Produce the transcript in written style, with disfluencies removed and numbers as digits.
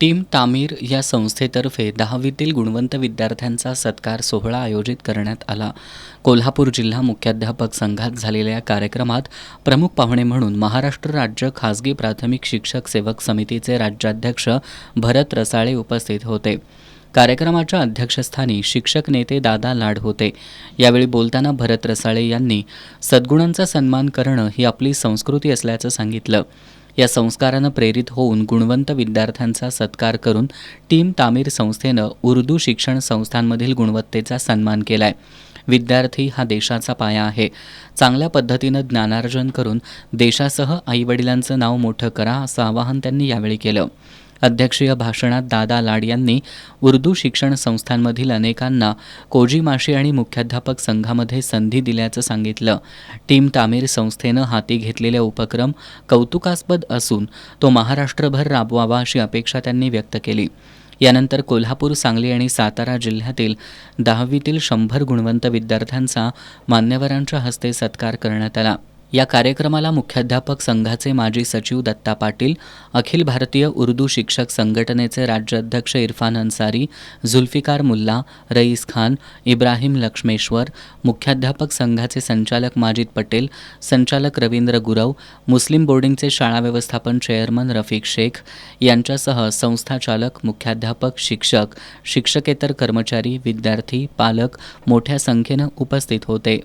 Team तामीर या संस्थेतर्फे 10वीतील गुणवंत विद्यार्थ्यांचा सत्कार सोहळा आयोजित करण्यात आला. कोल्हापूर जिल्हा मुख्याध्यापक संघात झालेल्या या कार्यक्रमात प्रमुख पाहुणे म्हणून महाराष्ट्र राज्य खासगी प्राथमिक शिक्षक सेवक समितीचे राज्याध्यक्ष भरत रसाळे उपस्थित होते. कार्यक्रमाच्या अध्यक्षस्थानी शिक्षक नेते दादा लाड होते. यावेळी बोलताना भरत रसाळे यांनी सद्गुणांचा सन्मान करणं ही आपली संस्कृती असल्याचं सांगितलं. या संस्कारानं प्रेरित होऊन गुणवंत विद्यार्थ्यांचा सत्कार करून टीम तामीर संस्थेनं उर्दू शिक्षण संस्थांमधील गुणवत्तेचा सन्मान केलाय. विद्यार्थी हा देशाचा पाया आहे. चांगल्या पद्धतीनं ज्ञानार्जन करून देशासह आईवडिलांचं नाव मोठं करा असं आवाहन त्यांनी यावेळी केलं. अध्यक्षीय भाषणात दादा लाड यांनी उर्दू शिक्षण संस्थांमधील अनेकांना कोजी माशी आणि मुख्याध्यापक संघामध्ये संधी दिल्याचं सांगितलं. टीम तामीर संस्थेनं हाती घेतलेला उपक्रम कौतुकास्पद असून तो महाराष्ट्रभर राबवावा अशी अपेक्षा त्यांनी व्यक्त केली. यानंतर कोल्हापूर, सांगली आणि सातारा जिल्ह्यातील 10वीतील 100 गुणवंत विद्यार्थ्यांचा मान्यवरांच्या हस्ते सत्कार करण्यात आला. या कार्यक्रमाला मुख्याध्यापक संघाचे माजी सचिव दत्ता पाटील, अखिल भारतीय उर्दू शिक्षक संघटनेचे राज्याध्यक्ष इरफान अन्सारी, जुल्फिकार मुल्ला, रईस खान, इब्राहिम लक्ष्मेश्वर, मुख्याध्यापक संघाचे संचालक माजिद पटेल, संचालक रवींद्र गुरव, मुस्लिम बोर्डिंगचे शाळा व्यवस्थापन चेअरमन रफिक शेख यांच्यासह संस्थाचालक, मुख्याध्यापक, शिक्षक, शिक्षकेतर कर्मचारी, विद्यार्थी, पालक मोठ्या संख्येनं उपस्थित होते.